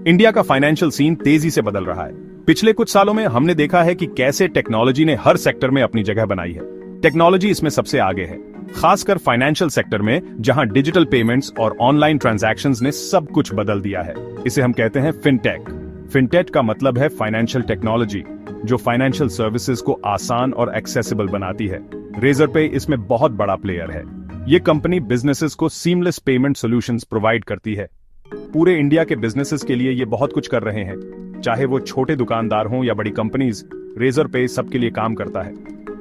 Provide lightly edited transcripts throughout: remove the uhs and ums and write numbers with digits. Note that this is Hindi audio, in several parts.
इंडिया का फाइनेंशियल सीन तेजी से बदल रहा है। पिछले कुछ सालों में हमने देखा है कि कैसे टेक्नोलॉजी ने हर सेक्टर में अपनी जगह बनाई है। टेक्नोलॉजी इसमें सबसे आगे है, खासकर फाइनेंशियल सेक्टर में, जहां डिजिटल पेमेंट्स और ऑनलाइन ट्रांजैक्शंस ने सब कुछ बदल दिया है। इसे हम कहते हैं फिनटेक। फिनटेक का मतलब है फाइनेंशियल टेक्नोलॉजी, जो फाइनेंशियल सर्विसेज को आसान और एक्सेसिबल बनाती है। रेजरपे इसमें बहुत बड़ा प्लेयर है। ये कंपनी बिजनेसेस को सीमलेस पेमेंट सॉल्यूशंस प्रोवाइड करती है। पूरे इंडिया के बिजनेसेस के लिए ये बहुत कुछ कर रहे हैं, चाहे वो छोटे दुकानदार हों या बड़ी कंपनीज, रेजरपे सबके लिए काम करता है।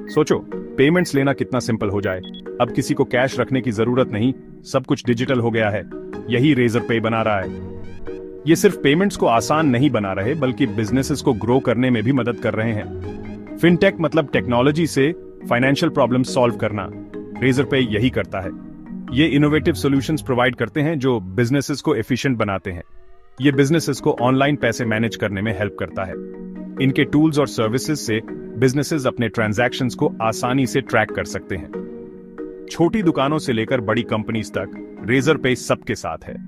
सोचो, पेमेंट्स लेना कितना सिंपल हो जाए। अब किसी को कैश रखने की जरूरत नहीं, सब कुछ डिजिटल हो गया है। यही रेजरपे बना रहा है। ये सिर्फ पेमेंट्स को आसान नहीं बना रहे, बल्कि बिजनेसेस को ग्रो करने में भी मदद कर रहे हैं। फिनटेक मतलब टेक्नोलॉजी से फाइनेंशियल प्रॉब्लम सॉल्व करना। रेजरपे यही करता है। ये इनोवेटिव सॉल्यूशंस प्रोवाइड करते हैं जो बिजनेसेस को एफिशिएंट बनाते हैं। ये बिजनेसेस को ऑनलाइन पैसे मैनेज करने में हेल्प करता है। इनके टूल्स और सर्विसेज से बिजनेसेस अपने ट्रांजैक्शंस को आसानी से ट्रैक कर सकते हैं। छोटी दुकानों से लेकर बड़ी कंपनीज तक रेजरपे सबके साथ है।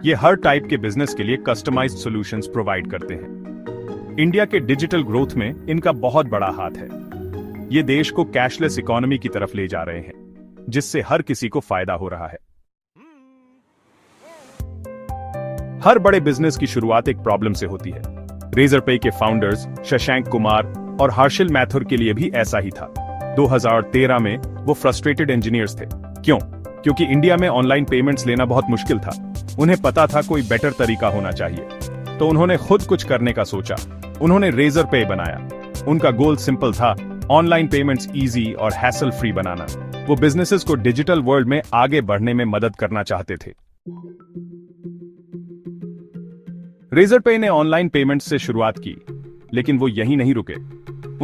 ये हर टाइप के बिजनेस के लिए कस्टमाइज्ड सॉल्यूशंस प्रोवाइड करते हैं। इंडिया के डिजिटल ग्रोथ में इनका बहुत बड़ा हाथ है। ये देश को कैशलेस इकोनॉमी की तरफ ले जा रहे हैं, जिससे हर किसी को फायदा हो रहा है। हर बड़े बिजनेस की शुरुआत एक प्रॉब्लम से होती है। रेजरपे के फाउंडर्स शशांक कुमार और हर्षिल मैथुर के लिए भी ऐसा ही था। 2013 में वो फ्रस्ट्रेटेड इंजीनियर्स थे। क्यों? क्योंकि इंडिया में ऑनलाइन पेमेंट्स लेना बहुत मुश्किल था। उन्हें पता था कोई बेटर तरीका होना चाहिए, तो उन्होंने खुद कुछ करने का सोचा। उन्होंने रेजरपे बनाया। उनका गोल सिंपल था, ऑनलाइन पेमेंट्स इजी और हैसल फ्री बनाना। वो बिजनेसेस को डिजिटल वर्ल्ड में आगे बढ़ने में मदद करना चाहते थे। रेजरपे ने ऑनलाइन पेमेंट्स से शुरुआत की, लेकिन वो यहीं नहीं रुके।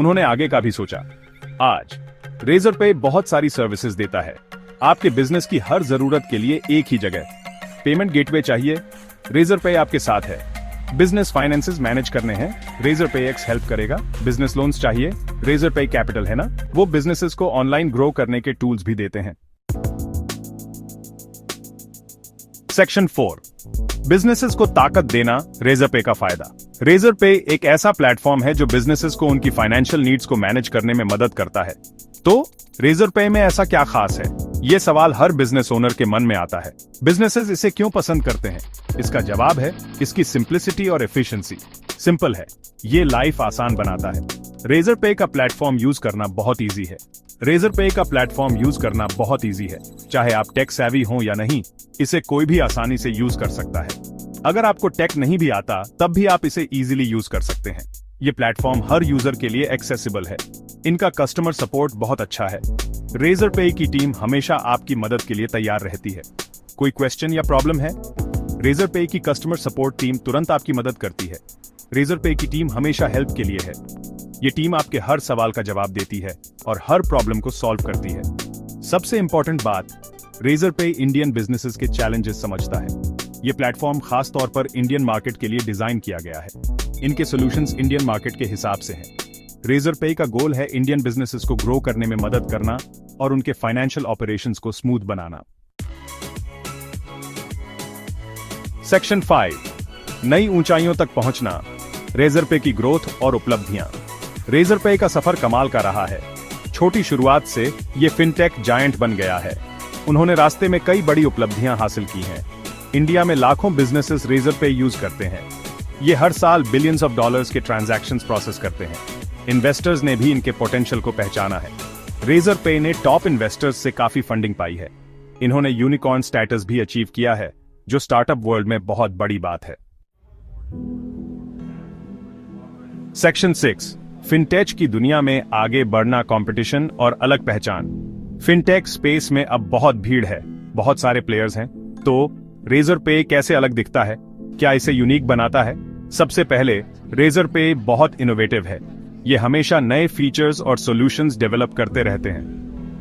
उन्होंने आगे का भी सोचा। आज रेजरपे बहुत सारी सर्विसेज देता है। आपके बिजनेस की हर जरूरत के लिए एक ही जगह। पेमेंट गेटवे चाहिए, रेजरपे आपके साथ है। बिजनेस फाइनेंसेस मैनेज करने हैं, रेजरपे एक्स हेल्प करेगा। बिजनेस लोन्स चाहिए, रेजरपे कैपिटल है ना, वो बिजनेसेस को ऑनलाइन ग्रो करने के टूल्स भी देते हैं। सेक्शन 4, बिजनेसेस को ताकत देना, रेजरपे का फायदा। रेजरपे एक ऐसा प्लेटफॉर्म है जो बिजनेसेस को उनकी फाइनेंशियल नीड्स को मैनेज करने में मदद करता है। तो रेजरपे में ऐसा क्या खास है? ये सवाल हर बिजनेस ओनर के मन में आता है। बिजनेसेस इसे क्यों पसंद करते हैं? इसका जवाब है इसकी सिंप्लिसिटी और एफिशिएंसी। सिंपल है, ये लाइफ आसान बनाता है। रेजरपे का प्लेटफॉर्म यूज करना बहुत इजी है। रेजरपे का प्लेटफॉर्म यूज करना बहुत इजी है। चाहे आप टेक सेवी हो या नहीं, इसे कोई भी आसानी से यूज कर सकता है। अगर आपको टेक नहीं भी आता, तब भी आप इसे इजीली यूज कर सकते हैं। ये प्लेटफॉर्म हर यूजर के लिए एक्सेसिबल है। इनका कस्टमर सपोर्ट बहुत अच्छा है। रेजरपे की टीम हमेशा आपकी मदद के लिए तैयार रहती है। कोई क्वेश्चन या प्रॉब्लम है? रेजरपे की कस्टमर सपोर्ट टीम तुरंत आपकी मदद करती है। रेजरपे की टीम हमेशा हेल्प के लिए है। ये टीम आपके हर सवाल का जवाब देती है और हर प्रॉब्लम को सॉल्व करती है। सबसे इंपॉर्टेंट बात, रेजरपे इंडियन बिजनेसेस के चैलेंजेस समझता है। ये प्लेटफॉर्म खास तौर पर इंडियन मार्केट के लिए डिजाइन किया गया है। इनके सॉल्यूशंस इंडियन मार्केट के हिसाब से हैं। रेजरपे का गोल है इंडियन बिजनेसेस को ग्रो करने में मदद करना और उनके फाइनेंशियल ऑपरेशंस को स्मूथ बनाना। सेक्शन 5, नई ऊंचाइयों तक पहुंचना, रेजरपे की ग्रोथ और उपलब्धियां। रेजरपे का सफर कमाल का रहा है। छोटी शुरुआत से ये फिनटेक जायंट बन गया है। उन्होंने रास्ते में कई बड़ी उपलब्धियां हासिल की हैं। इंडिया में लाखों बिजनेसेस रेजरपे यूज करते हैं। ये हर साल बिलियंस ऑफ डॉलर्स के ट्रांजैक्शंस प्रोसेस करते हैं। इन्वेस्टर्स ने भी इनके पोटेंशियल को पहचाना है। रेजरपे ने टॉप इन्वेस्टर्स से काफी फंडिंग पाई है। इन्होंने यूनिकॉर्न स्टेटस भी अचीव किया है, जो स्टार्टअप वर्ल्ड में बहुत बड़ी बात है। सेक्शन 6, फिनटेक की दुनिया में आगे बढ़ना, कंपटीशन और अलग पहचान। फिनटेक स्पेस में अब बहुत भीड़ है, बहुत सारे प्लेयर्स हैं। तो रेजरपे कैसे अलग दिखता है? क्या इसे यूनिक बनाता है? सबसे पहले, रेजरपे बहुत इनोवेटिव है। ये हमेशा नए फीचर्स और सॉल्यूशंस डेवलप करते रहते हैं।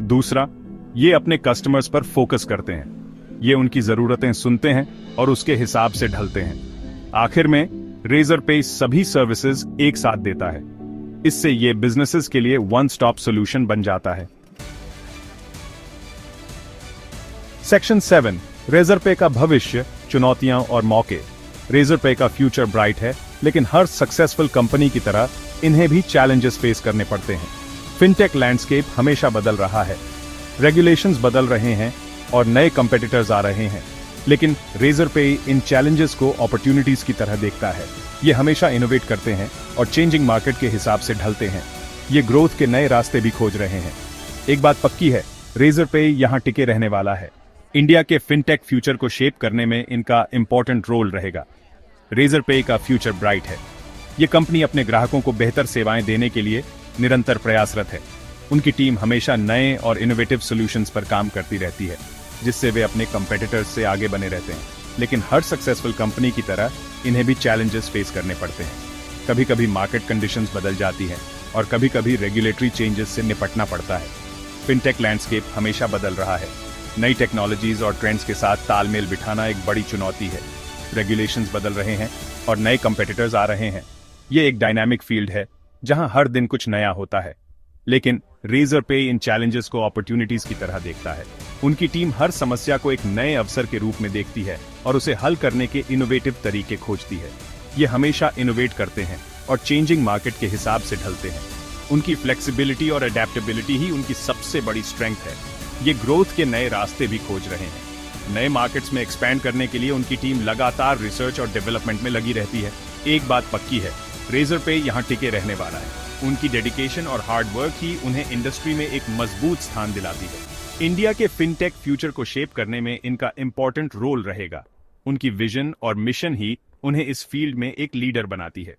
दूसरा, ये अपने कस्टमर्स पर फोकस करते हैं। ये उनकी जरूरतें सुनते हैं और उसके हिसाब से ढलते हैं। आखिर में, रेजरपे सभी सर्विसेज एक साथ देता है। इससे ये बिजनेसेस के लिए वन स्टॉप सॉल्यूशन बन जाता है। सेक्शन 7, रेजरपे का भविष्य, चुनौतियां और मौके। रेजर पे का फ्यूचर ब्राइट है, लेकिन हर सक्सेसफुल कंपनी की तरह इन्हें भी चैलेंजेस फेस करने पड़ते हैं। फिनटेक लैंडस्केप हमेशा बदल रहा है, रेगुलेशंस बदल रहे हैं और नए कंपेटिटर्स आ रहे हैं, लेकिन रेजर पे इन चैलेंजेस को अपॉर्चुनिटीज की तरह देखता है। ये हमेशा इनोवेट करते हैं और चेंजिंग मार्केट के हिसाब से ढलते हैं। ये ग्रोथ के नए रास्ते भी खोज रहे हैं। एक बात पक्की है, रेजर पे यहां टिके रहने वाला है। इंडिया के फिनटेक फ्यूचर को शेप करने में इनका इंपॉर्टेंट रोल रहेगा। रेजर पे का फ्यूचर ब्राइट है। ये कंपनी अपने ग्राहकों को बेहतर सेवाएं देने के लिए निरंतर प्रयासरत है। उनकी टीम हमेशा नए और इनोवेटिव सॉल्यूशंस पर काम करती रहती है, जिससे वे अपने कंपेटिटर्स से आगे बने रहते हैं। लेकिन हर सक्सेसफुल कंपनी की तरह इन्हें भी चैलेंजेस फेस करने पड़ते हैं। कभी कभी मार्केट कंडीशंस बदल जाती हैं और कभी कभी रेगुलेटरी चेंजेस से निपटना पड़ता है। फिनटेक लैंडस्केप हमेशा बदल रहा है। नई टेक्नोलॉजीज और ट्रेंड्स के साथ तालमेल बिठाना एक बड़ी चुनौती है। रेगुलेशंस बदल रहे हैं और नए कंपेटिटर्स आ रहे हैं। ये एक डायनामिक फील्ड है जहां हर दिन कुछ नया होता है, लेकिन रेजर पे इन चैलेंजेस को अपॉर्चुनिटीज की तरह देखता है। उनकी टीम हर समस्या को एक नए अवसर के रूप में देखती है और उसे हल करने के इनोवेटिव तरीके खोजती है। ये हमेशा इनोवेट करते हैं और चेंजिंग मार्केट के हिसाब से ढलते हैं। उनकी फ्लेक्सिबिलिटी और अडेप्टेबिलिटी ही उनकी सबसे बड़ी स्ट्रेंथ है। ये ग्रोथ के नए रास्ते भी खोज रहे हैं। नए मार्केट्स में एक्सपैंड करने के लिए उनकी टीम लगातार रिसर्च और डेवलपमेंट में लगी रहती है। एक बात पक्की है, रेजर पे यहाँ टिके रहने वाला है। उनकी डेडिकेशन और हार्ड वर्क ही उन्हें इंडस्ट्री में एक मजबूत स्थान दिलाती है। इंडिया के फिनटेक फ्यूचर को शेप करने में इनका इंपॉर्टेंट रोल रहेगा। उनकी विजन और मिशन ही उन्हें इस फील्ड में एक लीडर बनाती है।